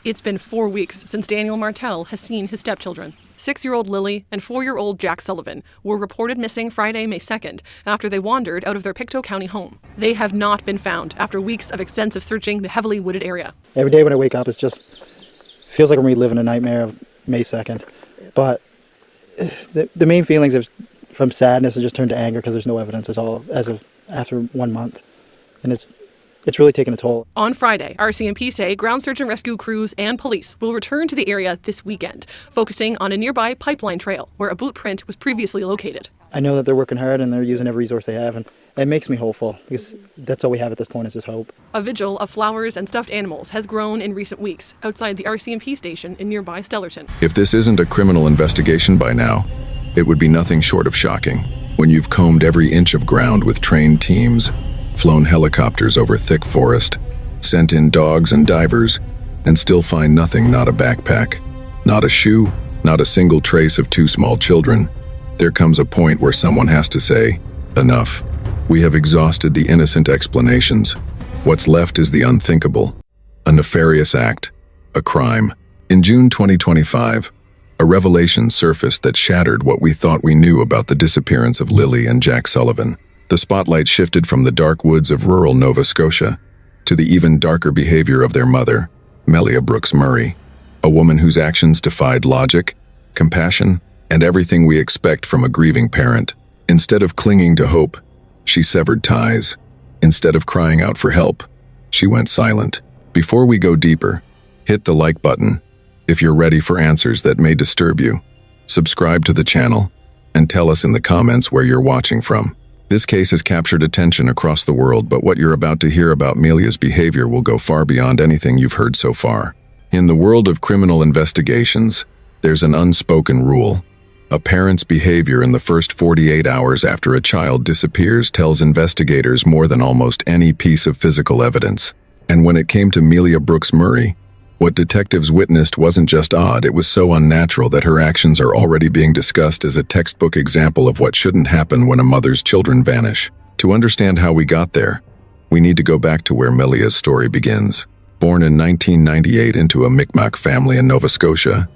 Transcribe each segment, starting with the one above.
It's been 4 weeks since Daniel Mardell has seen his stepchildren. 6-year-old Lily and 4-year-old Jack Sullivan were reported missing Friday, May 2nd, after they wandered out of their Pictou County home. They have not been found after weeks of extensive searching the heavily wooded area. Every day when I wake up, it just feels like I'm reliving a nightmare of May 2nd. But the main feelings from sadness have just turned to anger because there's no evidence at all as of after 1 month. And it's really taken a toll. On Friday, RCMP say ground search and rescue crews and police will return to the area this weekend, focusing on a nearby pipeline trail where a boot print was previously located. I know that they're working hard and they're using every resource they have, and it makes me hopeful because that's all we have at this point is just hope. A vigil of flowers and stuffed animals has grown in recent weeks outside the RCMP station in nearby Stellarton. If this isn't a criminal investigation by now, it would be nothing short of shocking. When you've combed every inch of ground with trained teams, flown helicopters over thick forest, sent in dogs and divers, and still find nothing, not a backpack, not a shoe, not a single trace of 2 small children, there comes a point where someone has to say, enough. We have exhausted the innocent explanations. What's left is the unthinkable, a nefarious act, a crime. In June 2025, a revelation surfaced that shattered what we thought we knew about the disappearance of Lily and Jack Sullivan. The spotlight shifted from the dark woods of rural Nova Scotia to the even darker behavior of their mother, Melia Brooks Murray, a woman whose actions defied logic, compassion, and everything we expect from a grieving parent. Instead of clinging to hope, she severed ties. Instead of crying out for help, she went silent. Before we go deeper, hit the like button. If you're ready for answers that may disturb you, subscribe to the channel and tell us in the comments where you're watching from. This case has captured attention across the world, but what you're about to hear about Melia's behavior will go far beyond anything you've heard so far. In the world of criminal investigations, there's an unspoken rule. A parent's behavior in the first 48 hours after a child disappears tells investigators more than almost any piece of physical evidence. And when it came to Melia Brooks Murray, what detectives witnessed wasn't just odd, it was so unnatural that her actions are already being discussed as a textbook example of what shouldn't happen when a mother's children vanish. To understand how we got there, we need to go back to where Melia's story begins. Born in 1998 into a Mi'kmaq family in Nova Scotia,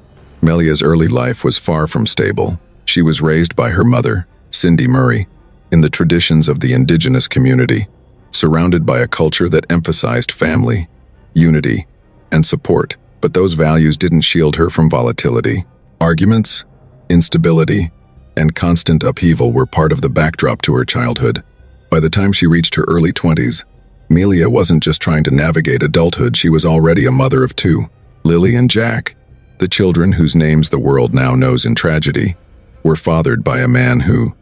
Melia's early life was far from stable. She was raised by her mother, Cindy Murray, in the traditions of the Indigenous community, surrounded by a culture that emphasized family, unity, and support. But those values didn't shield her from volatility. Arguments, instability, and constant upheaval were part of the backdrop to her childhood. By the time she reached her early 20s, Melia wasn't just trying to navigate adulthood, she was already a mother of 2, Lily and Jack. The children, whose names the world now knows in tragedy, were fathered by a man who,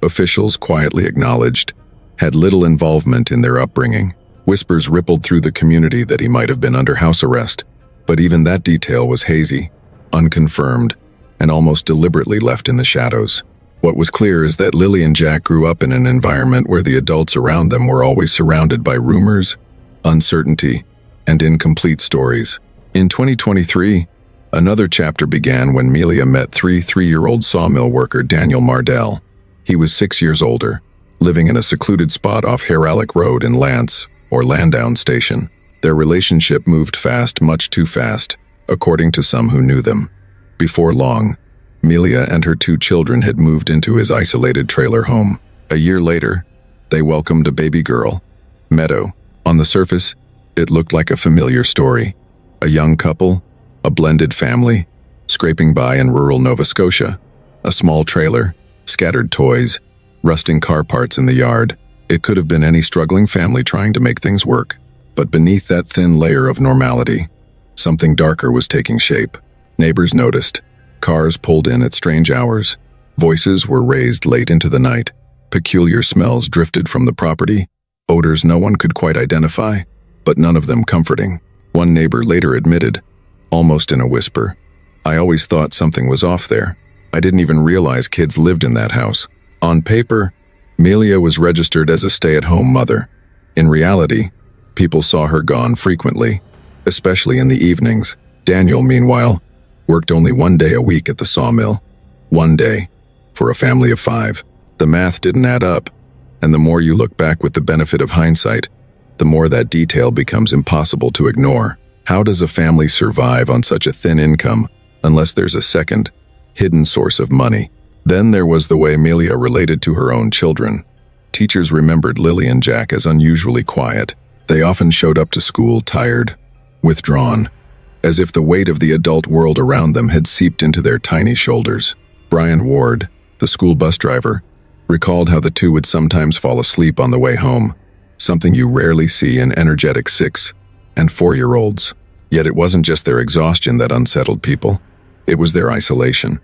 officials quietly acknowledged, had little involvement in their upbringing. Whispers rippled through the community that he might have been under house arrest, but even that detail was hazy, unconfirmed, and almost deliberately left in the shadows. What was clear is that Lily and Jack grew up in an environment where the adults around them were always surrounded by rumors, uncertainty, and incomplete stories. In 2023, another chapter began when Melia met 3-year-old sawmill worker Daniel Mardell. He was 6 years older, living in a secluded spot off Herallick Road in Lance, or Landown Station. Their relationship moved fast, much too fast, according to some who knew them. Before long, Melia and her 2 children had moved into his isolated trailer home. A year later, they welcomed a baby girl, Meadow. On the surface, it looked like a familiar story. A young couple, a blended family, scraping by in rural Nova Scotia. A small trailer, scattered toys, rusting car parts in the yard. It could have been any struggling family trying to make things work. But beneath that thin layer of normality, something darker was taking shape. Neighbors noticed. Cars pulled in at strange hours. Voices were raised late into the night. Peculiar smells drifted from the property. Odors no one could quite identify, but none of them comforting. One neighbor later admitted, almost in a whisper, "I always thought something was off there. I didn't even realize kids lived in that house." On paper, Melia was registered as a stay-at-home mother. In reality, people saw her gone frequently, especially in the evenings. Daniel, meanwhile, worked only 1 day a week at the sawmill. 1 day, for a family of 5. The math didn't add up, and the more you look back with the benefit of hindsight, the more that detail becomes impossible to ignore. How does a family survive on such a thin income unless there's a second, hidden source of money? Then there was the way Melia related to her own children. Teachers remembered Lily and Jack as unusually quiet. They often showed up to school tired, withdrawn, as if the weight of the adult world around them had seeped into their tiny shoulders. Brian Ward, the school bus driver, recalled how the two would sometimes fall asleep on the way home, something you rarely see in energetic 6- and 4-year-olds. Yet it wasn't just their exhaustion that unsettled people. It was their isolation.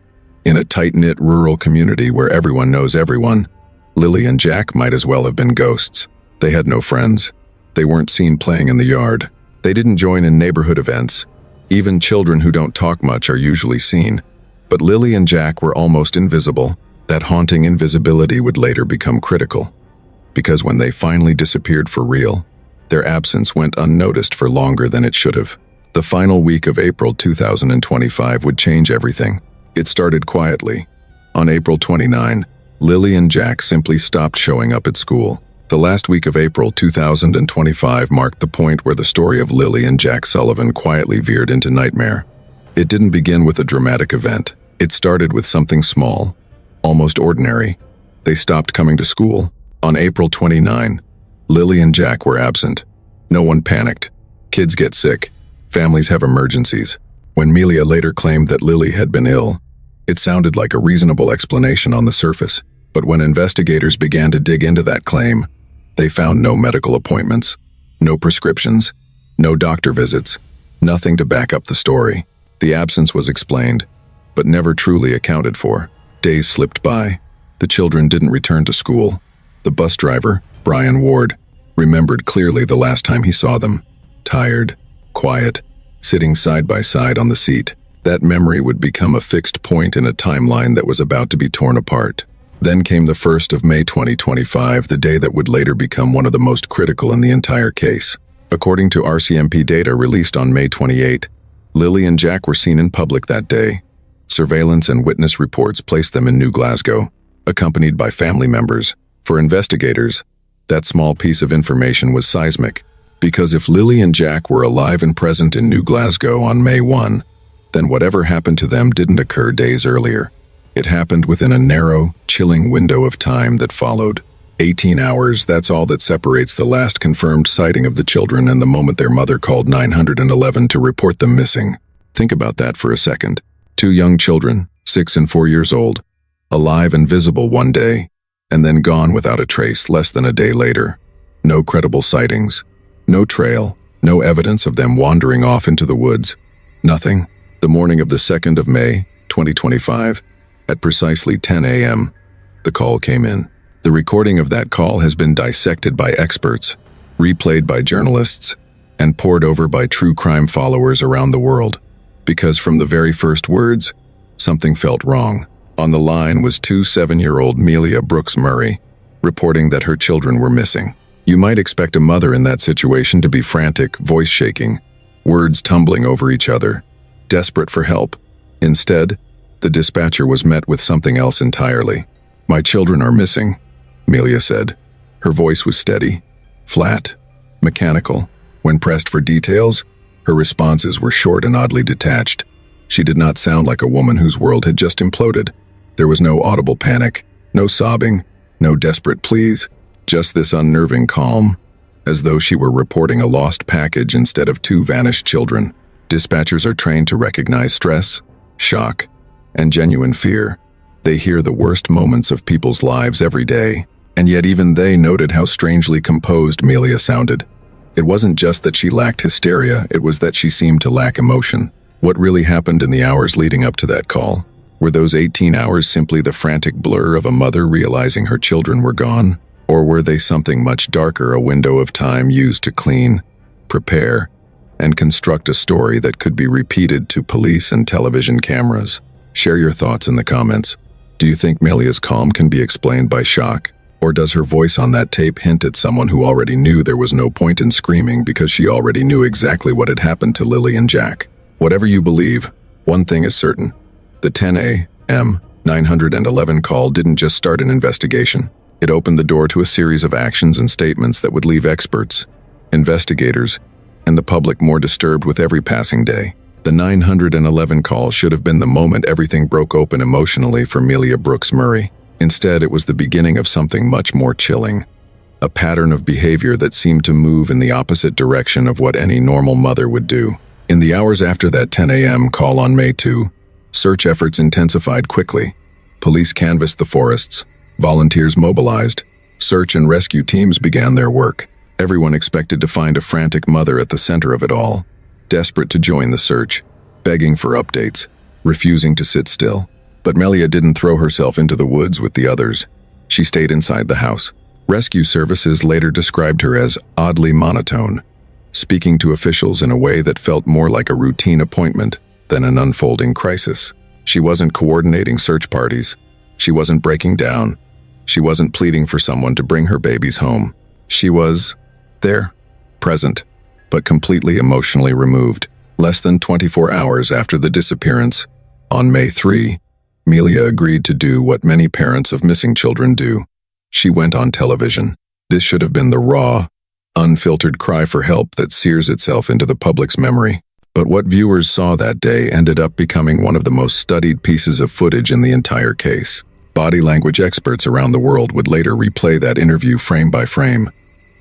In a tight-knit rural community where everyone knows everyone, Lily and Jack might as well have been ghosts. They had no friends. They weren't seen playing in the yard. They didn't join in neighborhood events. Even children who don't talk much are usually seen. But Lily and Jack were almost invisible. That haunting invisibility would later become critical. Because when they finally disappeared for real, their absence went unnoticed for longer than it should have. The final week of April 2025 would change everything. It started quietly. On April 29, Lily and Jack simply stopped showing up at school. The last week of April 2025 marked the point where the story of Lily and Jack Sullivan quietly veered into nightmare. It didn't begin with a dramatic event. It started with something small, almost ordinary. They stopped coming to school. On April 29, Lily and Jack were absent. No one panicked. Kids get sick. Families have emergencies. When Melia later claimed that Lily had been ill, it sounded like a reasonable explanation on the surface. But when investigators began to dig into that claim, they found no medical appointments, no prescriptions, no doctor visits, nothing to back up the story. The absence was explained, but never truly accounted for. Days slipped by. The children didn't return to school. The bus driver, Brian Ward, remembered clearly the last time he saw them. Tired, quiet, sitting side by side on the seat. That memory would become a fixed point in a timeline that was about to be torn apart. Then came the 1st of May 2025, the day that would later become one of the most critical in the entire case. According to RCMP data released on May 28, Lily and Jack were seen in public that day. Surveillance and witness reports placed them in New Glasgow, accompanied by family members. For investigators, that small piece of information was seismic, because if Lily and Jack were alive and present in New Glasgow on May 1, then whatever happened to them didn't occur days earlier. It happened within a narrow, chilling window of time that followed. 18 hours, that's all that separates the last confirmed sighting of the children and the moment their mother called 911 to report them missing. Think about that for a second. 2 young children, 6 and 4 years old, alive and visible one day, and then gone without a trace less than a day later. No credible sightings, no trail, no evidence of them wandering off into the woods. Nothing. The morning of the 2nd of May, 2025, at precisely 10 a.m., the call came in. The recording of that call has been dissected by experts, replayed by journalists, and pored over by true crime followers around the world. Because from the very first words, something felt wrong. On the line was 7-year-old Melia Brooks Murray, reporting that her children were missing. You might expect a mother in that situation to be frantic, voice shaking, words tumbling over each other, desperate for help. Instead, the dispatcher was met with something else entirely. "My children are missing," Melia said. Her voice was steady, flat, mechanical. When pressed for details, her responses were short and oddly detached. She did not sound like a woman whose world had just imploded. There was no audible panic, no sobbing, no desperate pleas, just this unnerving calm, as though she were reporting a lost package instead of 2 vanished children. Dispatchers are trained to recognize stress, shock, and genuine fear. They hear the worst moments of people's lives every day, and yet even they noted how strangely composed Melia sounded. It wasn't just that she lacked hysteria, it was that she seemed to lack emotion. What really happened in the hours leading up to that call? Were those 18 hours simply the frantic blur of a mother realizing her children were gone? Or were they something much darker, a window of time used to clean, prepare, and construct a story that could be repeated to police and television cameras? Share your thoughts in the comments. Do you think Melia's calm can be explained by shock? Or does her voice on that tape hint at someone who already knew there was no point in screaming because she already knew exactly what had happened to Lily and Jack? Whatever you believe, one thing is certain. The 10 a.m. 911 call didn't just start an investigation. It opened the door to a series of actions and statements that would leave experts, investigators, and the public more disturbed with every passing day. The 911 call should have been the moment everything broke open emotionally for Melia Brooks Murray. Instead, it was the beginning of something much more chilling. A pattern of behavior that seemed to move in the opposite direction of what any normal mother would do. In the hours after that 10 a.m. call on May 2, search efforts intensified quickly. Police canvassed the forests, volunteers mobilized, search and rescue teams began their work. Everyone expected to find a frantic mother at the center of it all, desperate to join the search, begging for updates, refusing to sit still. But Melia didn't throw herself into the woods with the others. She stayed inside the house. Rescue services later described her as oddly monotone, speaking to officials in a way that felt more like a routine appointment than an unfolding crisis. She wasn't coordinating search parties. She wasn't breaking down. She wasn't pleading for someone to bring her babies home. She was there, present, but completely emotionally removed. Less than 24 hours after the disappearance, on May 3, Melia agreed to do what many parents of missing children do. She went on television. This should have been the raw, unfiltered cry for help that sears itself into the public's memory. But what viewers saw that day ended up becoming one of the most studied pieces of footage in the entire case. Body language experts around the world would later replay that interview frame by frame.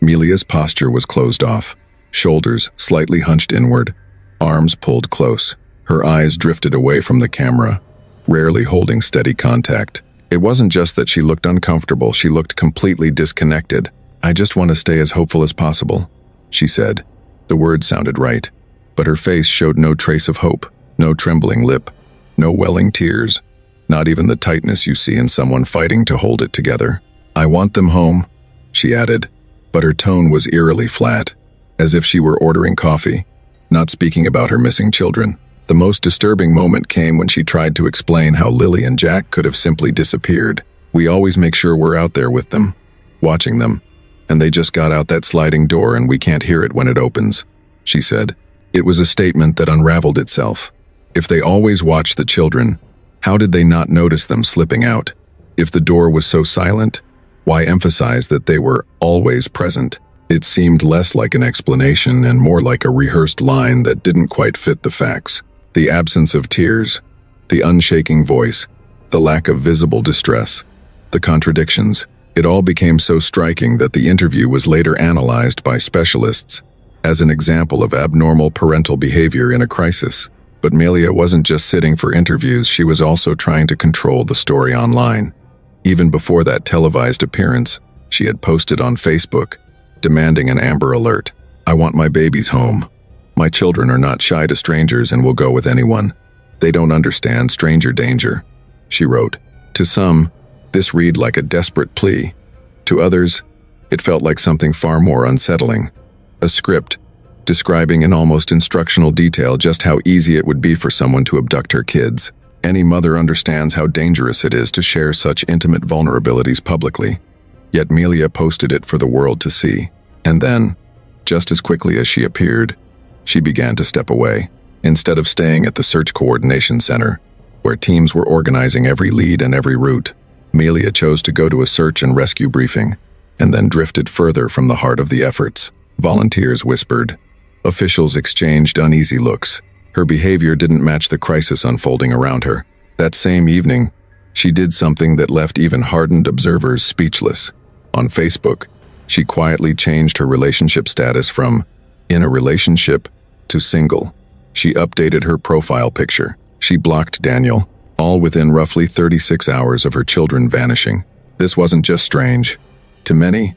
Melia's posture was closed off, shoulders slightly hunched inward, arms pulled close. Her eyes drifted away from the camera, rarely holding steady contact. It wasn't just that she looked uncomfortable, she looked completely disconnected. "I just want to stay as hopeful as possible," she said. The words sounded right, but her face showed no trace of hope, no trembling lip, no welling tears, not even the tightness you see in someone fighting to hold it together. "I want them home," she added, but her tone was eerily flat, as if she were ordering coffee, not speaking about her missing children. The most disturbing moment came when she tried to explain how Lily and Jack could have simply disappeared. "We always make sure we're out there with them, watching them, and they just got out that sliding door and we can't hear it when it opens," she said. It was a statement that unraveled itself. If they always watched the children, how did they not notice them slipping out? If the door was so silent, why emphasize that they were always present? It seemed less like an explanation and more like a rehearsed line that didn't quite fit the facts. The absence of tears, the unshaking voice, the lack of visible distress, the contradictions. It all became so striking that the interview was later analyzed by specialists as an example of abnormal parental behavior in a crisis. But Melia wasn't just sitting for interviews, she was also trying to control the story online. Even before that televised appearance, she had posted on Facebook, demanding an Amber Alert. "I want my babies home. My children are not shy to strangers and will go with anyone. They don't understand stranger danger," she wrote. To some, this read like a desperate plea. To others, it felt like something far more unsettling. A script, describing in almost instructional detail just how easy it would be for someone to abduct her kids. Any mother understands how dangerous it is to share such intimate vulnerabilities publicly. Yet Melia posted it for the world to see. And then, just as quickly as she appeared, she began to step away. Instead of staying at the Search Coordination Center, where teams were organizing every lead and every route, Melia chose to go to a search and rescue briefing, and then drifted further from the heart of the efforts. Volunteers whispered. Officials exchanged uneasy looks. Her behavior didn't match the crisis unfolding around her. That same evening, she did something that left even hardened observers speechless. On Facebook, she quietly changed her relationship status from "in a relationship" to "single." She updated her profile picture. She blocked Daniel, all within roughly 36 hours of her children vanishing. This wasn't just strange. To many,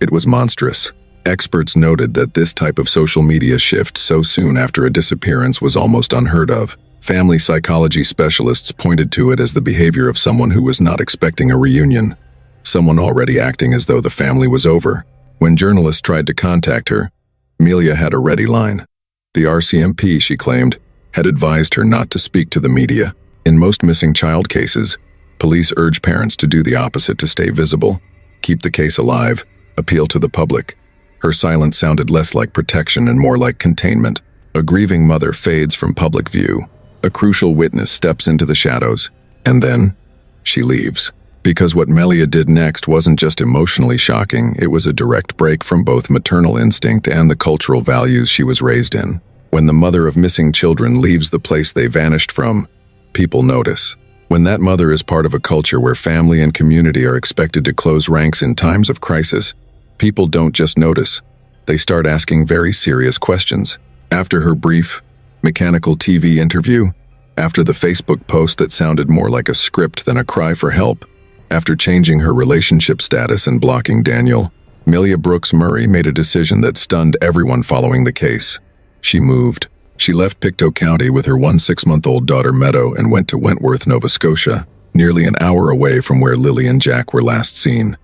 it was monstrous. Experts noted that this type of social media shift so soon after a disappearance was almost unheard of. Family psychology specialists pointed to it as the behavior of someone who was not expecting a reunion, someone already acting as though the family was over. When journalists tried to contact her, Melia had a ready line. The RCMP, she claimed, had advised her not to speak to the media. In most missing child cases, police urge parents to do the opposite, to stay visible, keep the case alive, appeal to the public. Her silence sounded less like protection and more like containment. A grieving mother fades from public view. A crucial witness steps into the shadows, and then she leaves. Because what Melia did next wasn't just emotionally shocking, it was a direct break from both maternal instinct and the cultural values she was raised in. When the mother of missing children leaves the place they vanished from, people notice. When that mother is part of a culture where family and community are expected to close ranks in times of crisis, people don't just notice. They start asking very serious questions. After her brief, mechanical TV interview, after the Facebook post that sounded more like a script than a cry for help, after changing her relationship status and blocking Daniel, Melia Brooks Murray made a decision that stunned everyone following the case. She moved. She left Pictou County with her 6-month-old daughter Meadow and went to Wentworth, Nova Scotia, nearly an hour away from where Lily and Jack were last seen.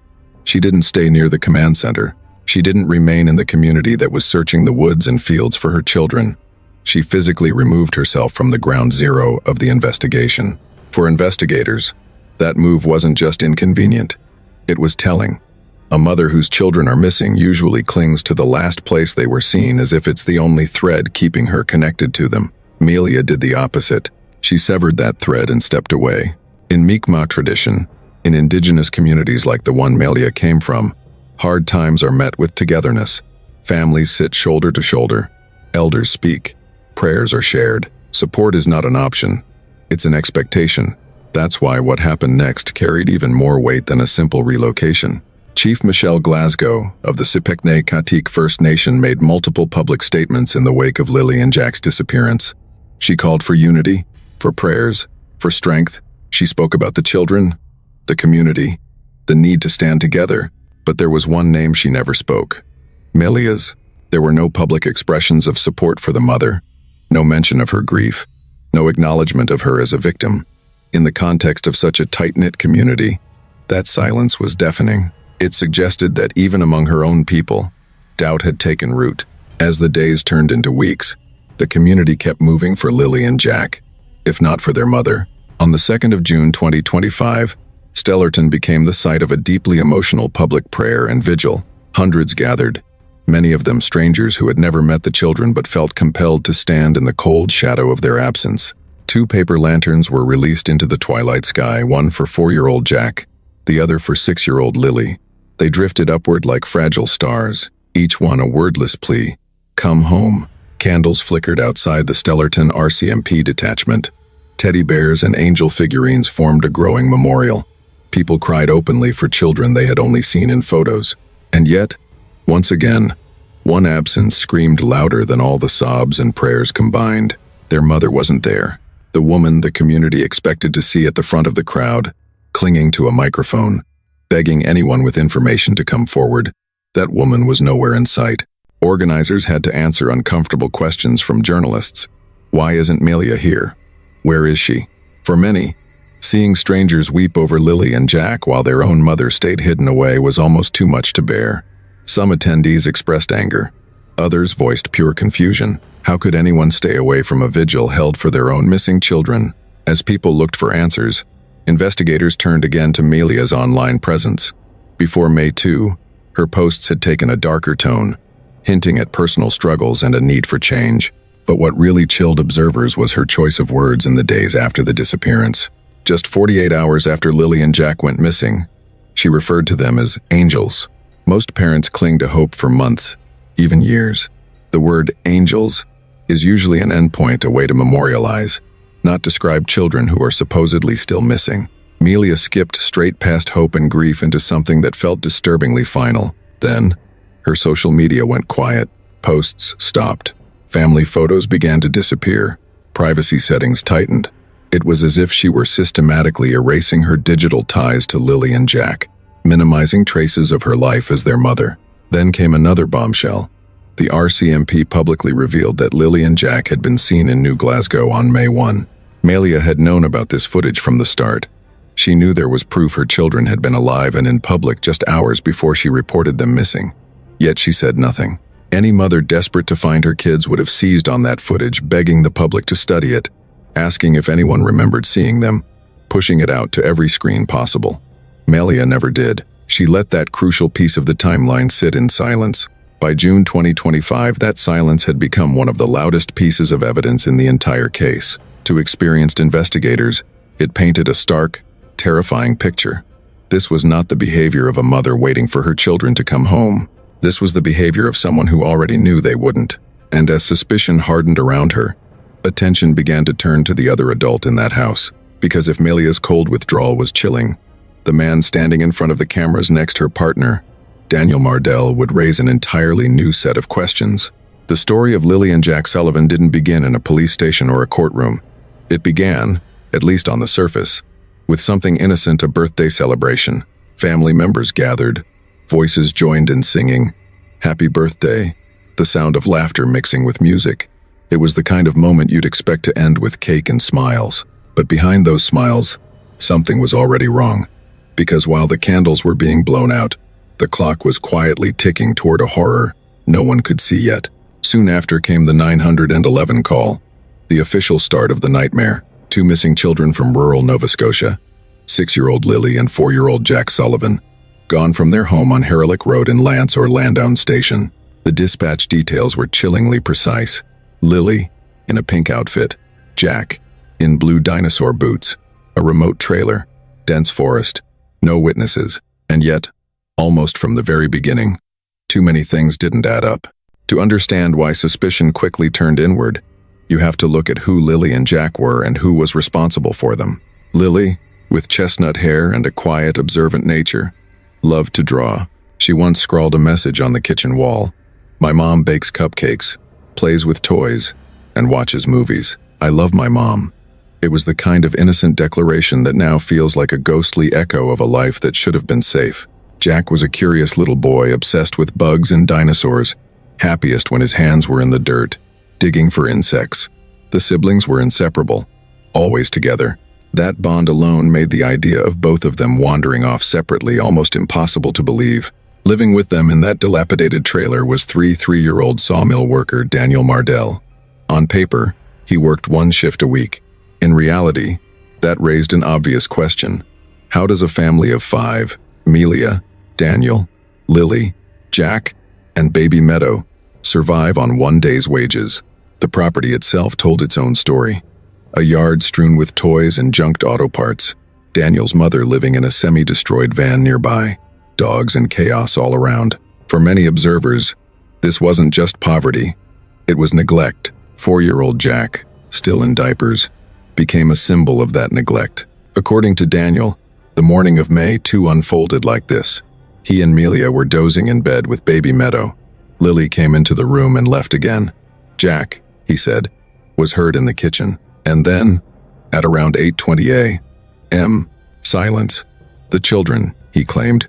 She didn't stay near the command center. She didn't remain in the community that was searching the woods and fields for her children. She physically removed herself from the ground zero of the investigation. For investigators, that move wasn't just inconvenient. It was telling. A mother whose children are missing usually clings to the last place they were seen as if it's the only thread keeping her connected to them. Melia did the opposite. She severed that thread and stepped away. In Mi'kmaq tradition, in indigenous communities like the one Melia came from, hard times are met with togetherness. Families sit shoulder to shoulder. Elders speak. Prayers are shared. Support is not an option. It's an expectation. That's why what happened next carried even more weight than a simple relocation. Chief Michelle Glasgow of the Sipekne Katik First Nation made multiple public statements in the wake of Lily and Jack's disappearance. She called for unity, for prayers, for strength. She spoke about the children, the community, the need to stand together. But there was one name she never spoke. Melia's. There were no public expressions of support for the mother, no mention of her grief, no acknowledgement of her as a victim. In the context of such a tight-knit community, that silence was deafening. It suggested that even among her own people, doubt had taken root. As the days turned into weeks, the community kept moving for Lily and Jack, if not for their mother. On the 2nd of June 2025, Stellarton became the site of a deeply emotional public prayer and vigil. Hundreds gathered, many of them strangers who had never met the children but felt compelled to stand in the cold shadow of their absence. 2 paper lanterns were released into the twilight sky, one for 4-year-old Jack, the other for 6-year-old Lily. They drifted upward like fragile stars, each one a wordless plea. Come home. Candles flickered outside the Stellarton RCMP detachment. Teddy bears and angel figurines formed a growing memorial. People cried openly for children they had only seen in photos. And yet, once again, one absence screamed louder than all the sobs and prayers combined. Their mother wasn't there. The woman the community expected to see at the front of the crowd, clinging to a microphone, begging anyone with information to come forward. That woman was nowhere in sight. Organizers had to answer uncomfortable questions from journalists. Why isn't Melia here? Where is she? For many, seeing strangers weep over Lily and Jack while their own mother stayed hidden away was almost too much to bear. Some attendees expressed anger. Others voiced pure confusion. How could anyone stay away from a vigil held for their own missing children? As people looked for answers, investigators turned again to Melia's online presence. Before May 2, her posts had taken a darker tone, hinting at personal struggles and a need for change. But what really chilled observers was her choice of words in the days after the disappearance. Just 48 hours after Lily and Jack went missing, she referred to them as angels. Most parents cling to hope for months, even years. The word angels is usually an endpoint, a way to memorialize, not describe children who are supposedly still missing. Melia skipped straight past hope and grief into something that felt disturbingly final. Then, her social media went quiet. Posts stopped. Family photos began to disappear. Privacy settings tightened. It was as if she were systematically erasing her digital ties to Lily and Jack, minimizing traces of her life as their mother. Then came another bombshell. The RCMP publicly revealed that Lily and Jack had been seen in New Glasgow on May 1. Melia had known about this footage from the start. She knew there was proof her children had been alive and in public just hours before she reported them missing. Yet she said nothing. Any mother desperate to find her kids would have seized on that footage, begging the public to study it, asking if anyone remembered seeing them, pushing it out to every screen possible. Melia never did. She let that crucial piece of the timeline sit in silence. By June 2025, that silence had become one of the loudest pieces of evidence in the entire case. To experienced investigators, it painted a stark, terrifying picture. This was not the behavior of a mother waiting for her children to come home. This was the behavior of someone who already knew they wouldn't. And as suspicion hardened around her, attention began to turn to the other adult in that house. Because if Melia's cold withdrawal was chilling, the man standing in front of the cameras next her partner, Daniel Mardell, would raise an entirely new set of questions. The story of Lily and Jack Sullivan didn't begin in a police station or a courtroom. It began, at least on the surface, with something innocent, a birthday celebration. Family members gathered, voices joined in singing, "Happy birthday," the sound of laughter mixing with music. It was the kind of moment you'd expect to end with cake and smiles. But behind those smiles, something was already wrong. Because while the candles were being blown out, the clock was quietly ticking toward a horror no one could see yet. Soon after came the 911 call, the official start of the nightmare. 2 missing children from rural Nova Scotia, 6-year-old Lily and 4-year-old Jack Sullivan, gone from their home on Herelick Road in Lance or Landown Station. The dispatch details were chillingly precise. Lily, in a pink outfit, Jack, in blue dinosaur boots, a remote trailer, dense forest, no witnesses, and yet, almost from the very beginning, too many things didn't add up. To understand why suspicion quickly turned inward, you have to look at who Lily and Jack were and who was responsible for them. Lily, with chestnut hair and a quiet, observant nature, loved to draw. She once scrawled a message on the kitchen wall. "My mom bakes cupcakes, plays with toys, and watches movies. I love my mom." It was the kind of innocent declaration that now feels like a ghostly echo of a life that should have been safe. Jack was a curious little boy obsessed with bugs and dinosaurs, happiest when his hands were in the dirt, digging for insects. The siblings were inseparable, always together. That bond alone made the idea of both of them wandering off separately almost impossible to believe. Living with them in that dilapidated trailer was 3-year-old sawmill worker Daniel Mardell. On paper, he worked 1 shift a week. In reality, that raised an obvious question. How does a family of 5, Melia, Daniel, Lily, Jack, and baby Meadow, survive on 1 day's wages? The property itself told its own story. A yard strewn with toys and junked auto parts, Daniel's mother living in a semi-destroyed van nearby, dogs and chaos all around. For many observers, this wasn't just poverty, it was neglect. 4-year-old Jack, still in diapers, became a symbol of that neglect. According to Daniel, the morning of May 2 unfolded like this. He and Melia were dozing in bed with baby Meadow. Lily came into the room and left again. Jack, he said, was heard in the kitchen. And then, at around 8:20 a.m., silence. The children, he claimed,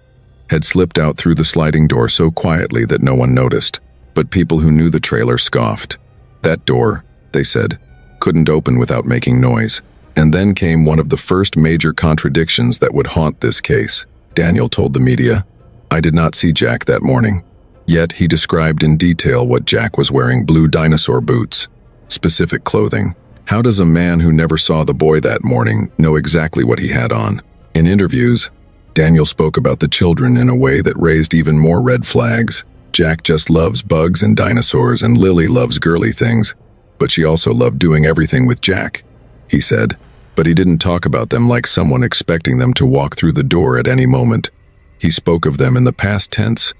had slipped out through the sliding door so quietly that no one noticed. But people who knew the trailer scoffed. That door, they said, couldn't open without making noise. And then came one of the first major contradictions that would haunt this case. Daniel told the media, "I did not see Jack that morning." Yet he described in detail what Jack was wearing: blue dinosaur boots, specific clothing. How does a man who never saw the boy that morning know exactly what he had on? In interviews, Daniel spoke about the children in a way that raised even more red flags. Jack just loves bugs and dinosaurs, and Lily loves girly things, but she also loved doing everything with Jack, he said. But he didn't talk about them like someone expecting them to walk through the door at any moment. He spoke of them in the past tense,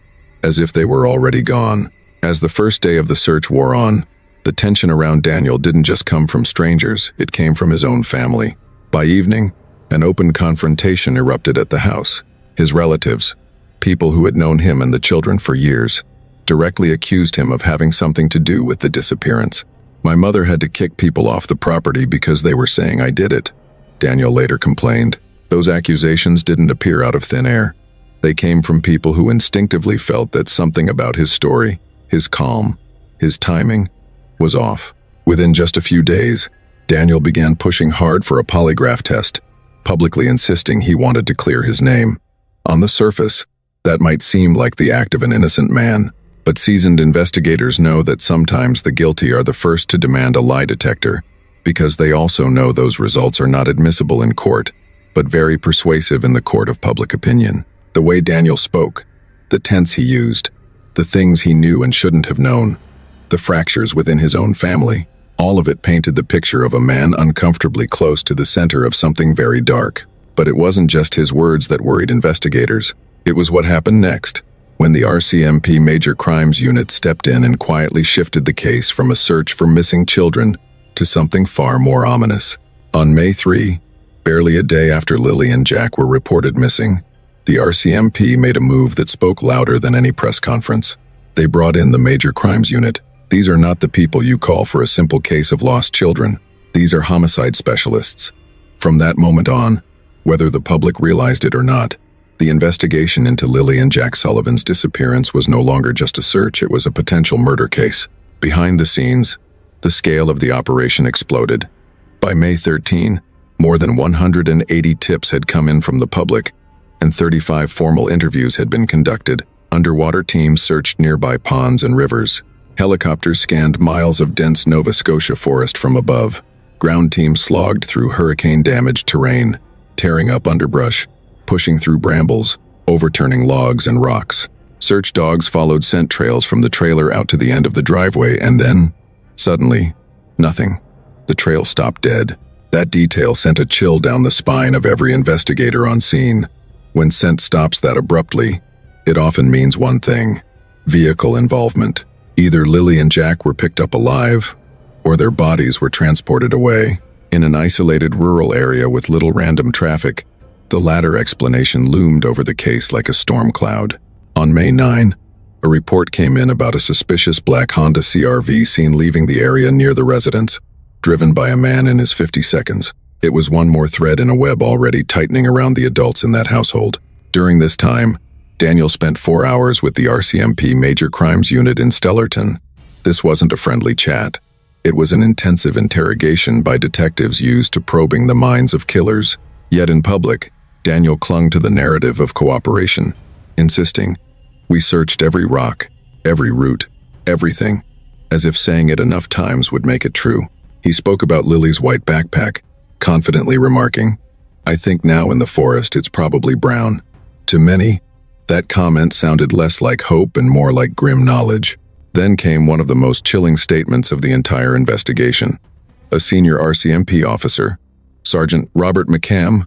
as if they were already gone. As the first day of the search wore on, the tension around Daniel didn't just come from strangers, it came from his own family. By evening, an open confrontation erupted at the house. His relatives, people who had known him and the children for years, directly accused him of having something to do with the disappearance. "My mother had to kick people off the property because they were saying I did it," Daniel later complained. Those accusations didn't appear out of thin air. They came from people who instinctively felt that something about his story, his calm, his timing, was off. Within just a few days, Daniel began pushing hard for a polygraph test, publicly insisting he wanted to clear his name. On the surface, that might seem like the act of an innocent man, but seasoned investigators know that sometimes the guilty are the first to demand a lie detector, because they also know those results are not admissible in court, but very persuasive in the court of public opinion. The way Daniel spoke, the tense he used, the things he knew and shouldn't have known, the fractures within his own family, all of it painted the picture of a man uncomfortably close to the center of something very dark. But it wasn't just his words that worried investigators. It was what happened next, when the RCMP Major Crimes Unit stepped in and quietly shifted the case from a search for missing children to something far more ominous. On May 3, barely a day after Lily and Jack were reported missing, the RCMP made a move that spoke louder than any press conference. They brought in the Major Crimes Unit. These are not the people you call for a simple case of lost children. These are homicide specialists. From that moment on, whether the public realized it or not, the investigation into Lily and Jack Sullivan's disappearance was no longer just a search, it was a potential murder case. Behind the scenes, the scale of the operation exploded. By May 13, more than 180 tips had come in from the public, and 35 formal interviews had been conducted. Underwater teams searched nearby ponds and rivers. Helicopters scanned miles of dense Nova Scotia forest from above. Ground teams slogged through hurricane-damaged terrain, tearing up underbrush, pushing through brambles, overturning logs and rocks. Search dogs followed scent trails from the trailer out to the end of the driveway, and then, suddenly, nothing. The trail stopped dead. That detail sent a chill down the spine of every investigator on scene. When scent stops that abruptly, it often means one thing: vehicle involvement. Either Lily and Jack were picked up alive, or their bodies were transported away. In an isolated rural area with little random traffic, the latter explanation loomed over the case like a storm cloud. On May 9, a report came in about a suspicious black Honda CR-V seen leaving the area near the residence, driven by a man in his 50s. It was one more thread in a web already tightening around the adults in that household. During this time, Daniel spent 4 hours with the RCMP Major Crimes Unit in Stellarton. This wasn't a friendly chat. It was an intensive interrogation by detectives used to probing the minds of killers. Yet in public, Daniel clung to the narrative of cooperation, insisting, "We searched every rock, every root, everything," as if saying it enough times would make it true. He spoke about Lily's white backpack, confidently remarking, "I think now in the forest it's probably brown." To many, that comment sounded less like hope and more like grim knowledge. Then came one of the most chilling statements of the entire investigation. A senior RCMP officer, Sergeant Robert McCam,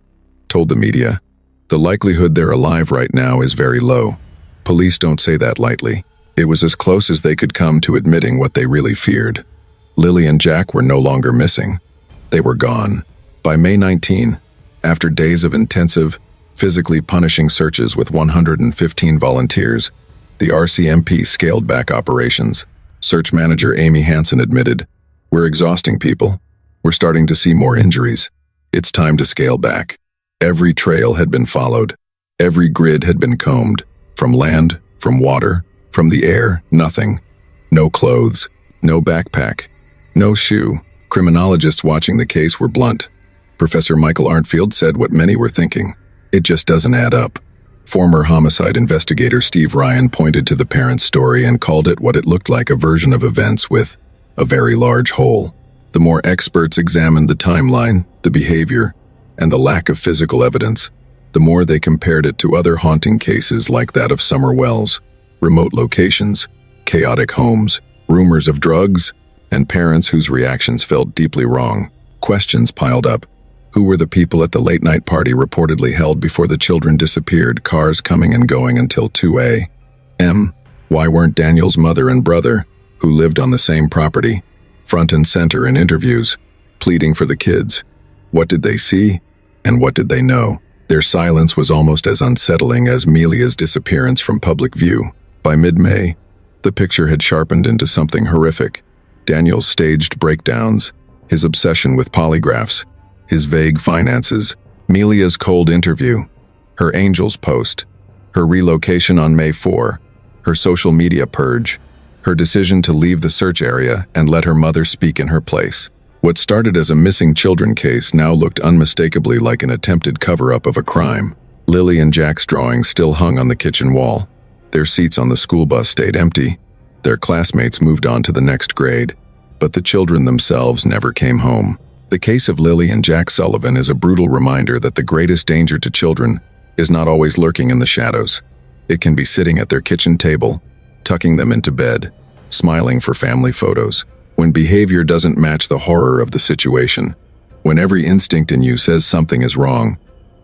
told the media, "The likelihood they're alive right now is very low. Police don't say that lightly." It was as close as they could come to admitting what they really feared. Lily and Jack were no longer missing. They were gone. By May 19, after days of intensive, physically punishing searches with 115 volunteers, the RCMP scaled back operations. Search manager Amy Hansen admitted, "We're exhausting people. We're starting to see more injuries. It's time to scale back." Every trail had been followed. Every grid had been combed. From land, from water, from the air, nothing. No clothes, no backpack, no shoe. Criminologists watching the case were blunt. Professor Michael Arntfield said what many were thinking: "It just doesn't add up." Former homicide investigator Steve Ryan pointed to the parents' story and called it what it looked like: a version of events with a very large hole. The more experts examined the timeline, the behavior, and the lack of physical evidence, the more they compared it to other haunting cases like that of Summer Wells: remote locations, chaotic homes, rumors of drugs, and parents whose reactions felt deeply wrong. Questions piled up. Who were the people at the late-night party reportedly held before the children disappeared, cars coming and going until 2 a.m.? Why weren't Daniel's mother and brother, who lived on the same property, front and center in interviews, pleading for the kids? What did they see, and what did they know? Their silence was almost as unsettling as Melia's disappearance from public view. By mid-May, the picture had sharpened into something horrific. Daniel's staged breakdowns, his obsession with polygraphs, his vague finances, Melia's cold interview, her Angels post, her relocation on May 4, her social media purge, her decision to leave the search area and let her mother speak in her place. What started as a missing children case now looked unmistakably like an attempted cover-up of a crime. Lily and Jack's drawings still hung on the kitchen wall. Their seats on the school bus stayed empty. Their classmates moved on to the next grade, but the children themselves never came home. The case of Lily and Jack Sullivan is a brutal reminder that the greatest danger to children is not always lurking in the shadows. It can be sitting at their kitchen table, tucking them into bed, smiling for family photos. When behavior doesn't match the horror of the situation, when every instinct in you says something is wrong,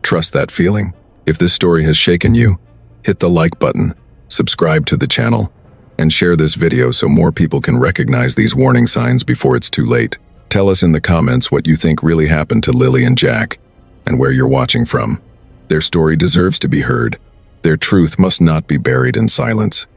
Trust that feeling? If this story has shaken you, hit the like button, subscribe to the channel, and share this video so more people can recognize these warning signs before it's too late. Tell us in the comments what you think really happened to Lily and Jack, and where you're watching from. Their story deserves to be heard. Their truth must not be buried in silence.